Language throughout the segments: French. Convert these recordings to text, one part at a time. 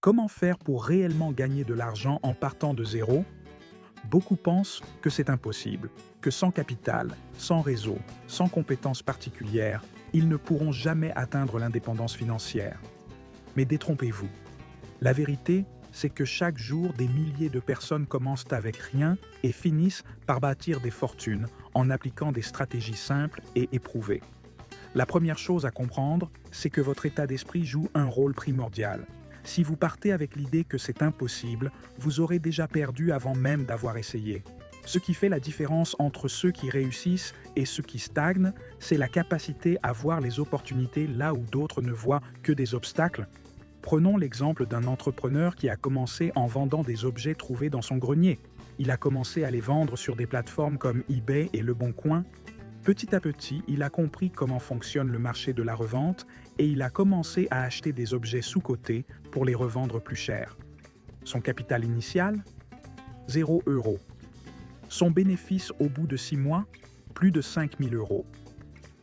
Comment faire pour réellement gagner de l'argent en partant de zéro? Beaucoup pensent que c'est impossible, que sans capital, sans réseau, sans compétences particulières, ils ne pourront jamais atteindre l'indépendance financière. Mais détrompez-vous. La vérité, c'est que chaque jour, des milliers de personnes commencent avec rien et finissent par bâtir des fortunes en appliquant des stratégies simples et éprouvées. La première chose à comprendre, c'est que votre état d'esprit joue un rôle primordial. Si vous partez avec l'idée que c'est impossible, vous aurez déjà perdu avant même d'avoir essayé. Ce qui fait la différence entre ceux qui réussissent et ceux qui stagnent, c'est la capacité à voir les opportunités là où d'autres ne voient que des obstacles. Prenons l'exemple d'un entrepreneur qui a commencé en vendant des objets trouvés dans son grenier. Il a commencé à les vendre sur des plateformes comme eBay et Le Bon Coin. Petit à petit, il a compris comment fonctionne le marché de la revente et il a commencé à acheter des objets sous-cotés pour les revendre plus cher. Son capital initial? 0 euros. Son bénéfice au bout de 6 mois? Plus de 5 000 euros.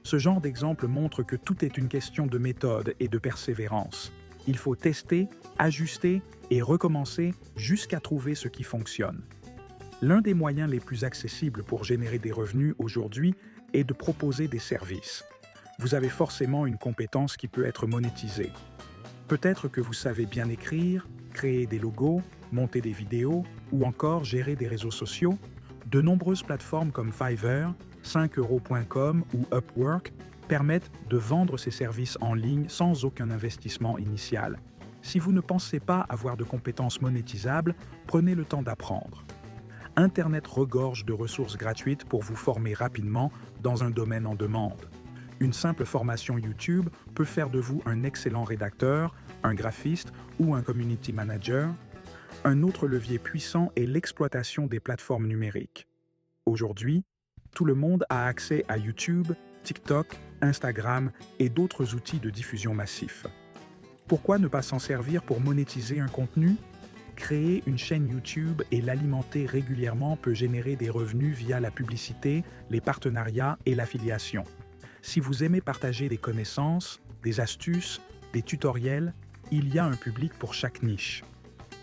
Ce genre d'exemple montre que tout est une question de méthode et de persévérance. Il faut tester, ajuster et recommencer jusqu'à trouver ce qui fonctionne. L'un des moyens les plus accessibles pour générer des revenus aujourd'hui est de proposer des services. Vous avez forcément une compétence qui peut être monétisée. Peut-être que vous savez bien écrire, créer des logos, monter des vidéos ou encore gérer des réseaux sociaux. De nombreuses plateformes comme Fiverr, 5euros.com ou Upwork permettent de vendre ces services en ligne sans aucun investissement initial. Si vous ne pensez pas avoir de compétences monétisables, prenez le temps d'apprendre. Internet regorge de ressources gratuites pour vous former rapidement dans un domaine en demande. Une simple formation YouTube peut faire de vous un excellent rédacteur, un graphiste ou un community manager. Un autre levier puissant est l'exploitation des plateformes numériques. Aujourd'hui, tout le monde a accès à YouTube, TikTok, Instagram et d'autres outils de diffusion massifs. Pourquoi ne pas s'en servir pour monétiser un contenu? Créer une chaîne YouTube et l'alimenter régulièrement peut générer des revenus via la publicité, les partenariats et l'affiliation. Si vous aimez partager des connaissances, des astuces, des tutoriels, il y a un public pour chaque niche.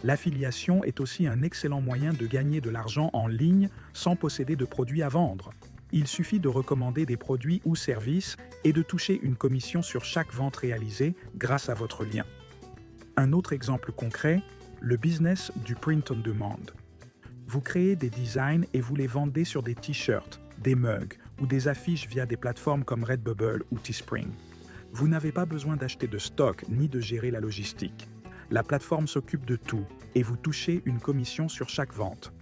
L'affiliation est aussi un excellent moyen de gagner de l'argent en ligne sans posséder de produits à vendre. Il suffit de recommander des produits ou services et de toucher une commission sur chaque vente réalisée grâce à votre lien. Un autre exemple concret, le business du print on demand. Vous créez des designs et vous les vendez sur des t-shirts, des mugs ou des affiches via des plateformes comme Redbubble ou Teespring. Vous n'avez pas besoin d'acheter de stock ni de gérer la logistique. La plateforme s'occupe de tout et vous touchez une commission sur chaque vente.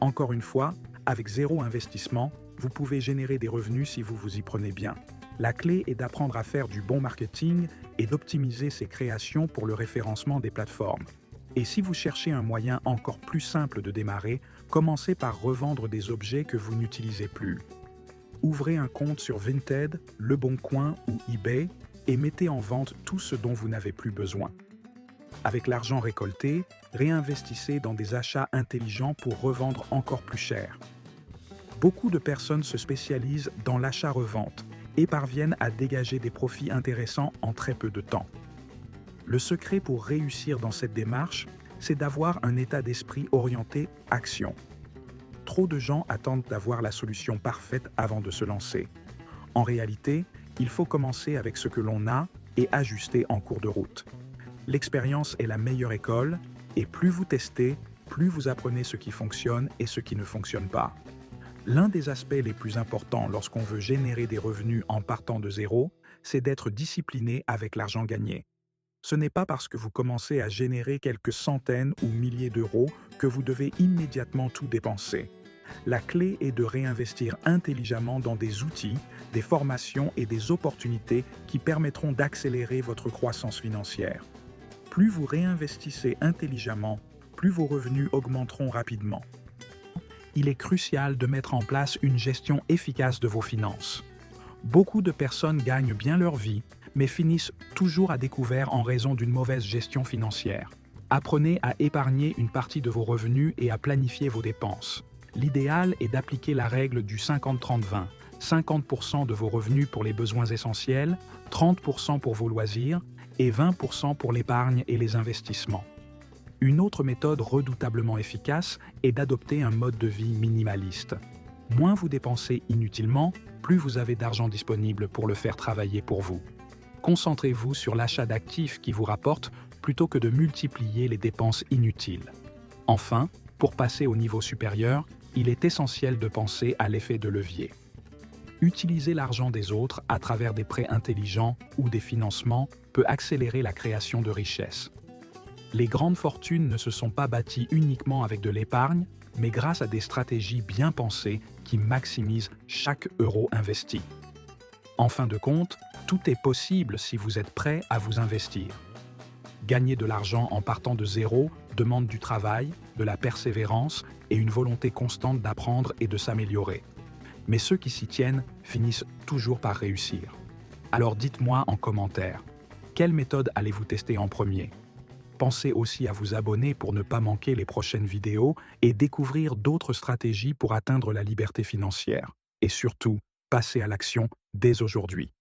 Encore une fois, avec zéro investissement, vous pouvez générer des revenus si vous vous y prenez bien. La clé est d'apprendre à faire du bon marketing et d'optimiser ses créations pour le référencement des plateformes. Et si vous cherchez un moyen encore plus simple de démarrer, commencez par revendre des objets que vous n'utilisez plus. Ouvrez un compte sur Vinted, Le Bon Coin ou eBay et mettez en vente tout ce dont vous n'avez plus besoin. Avec l'argent récolté, réinvestissez dans des achats intelligents pour revendre encore plus cher. Beaucoup de personnes se spécialisent dans l'achat-revente et parviennent à dégager des profits intéressants en très peu de temps. Le secret pour réussir dans cette démarche, c'est d'avoir un état d'esprit orienté action. Trop de gens attendent d'avoir la solution parfaite avant de se lancer. En réalité, il faut commencer avec ce que l'on a et ajuster en cours de route. L'expérience est la meilleure école, et plus vous testez, plus vous apprenez ce qui fonctionne et ce qui ne fonctionne pas. L'un des aspects les plus importants lorsqu'on veut générer des revenus en partant de zéro, c'est d'être discipliné avec l'argent gagné. Ce n'est pas parce que vous commencez à générer quelques centaines ou milliers d'euros que vous devez immédiatement tout dépenser. La clé est de réinvestir intelligemment dans des outils, des formations et des opportunités qui permettront d'accélérer votre croissance financière. Plus vous réinvestissez intelligemment, plus vos revenus augmenteront rapidement. Il est crucial de mettre en place une gestion efficace de vos finances. Beaucoup de personnes gagnent bien leur vie, mais finissent toujours à découvert en raison d'une mauvaise gestion financière. Apprenez à épargner une partie de vos revenus et à planifier vos dépenses. L'idéal est d'appliquer la règle du 50-30-20. 50% de vos revenus pour les besoins essentiels, 30% pour vos loisirs et 20% pour l'épargne et les investissements. Une autre méthode redoutablement efficace est d'adopter un mode de vie minimaliste. Moins vous dépensez inutilement, plus vous avez d'argent disponible pour le faire travailler pour vous. Concentrez-vous sur l'achat d'actifs qui vous rapportent plutôt que de multiplier les dépenses inutiles. Enfin, pour passer au niveau supérieur, il est essentiel de penser à l'effet de levier. Utiliser l'argent des autres à travers des prêts intelligents ou des financements peut accélérer la création de richesses. Les grandes fortunes ne se sont pas bâties uniquement avec de l'épargne, mais grâce à des stratégies bien pensées qui maximisent chaque euro investi. En fin de compte, tout est possible si vous êtes prêt à vous investir. Gagner de l'argent en partant de zéro demande du travail, de la persévérance et une volonté constante d'apprendre et de s'améliorer. Mais ceux qui s'y tiennent finissent toujours par réussir. Alors dites-moi en commentaire, quelle méthode allez-vous tester en premier ? Pensez aussi à vous abonner pour ne pas manquer les prochaines vidéos et découvrir d'autres stratégies pour atteindre la liberté financière. Et surtout, passez à l'action dès aujourd'hui.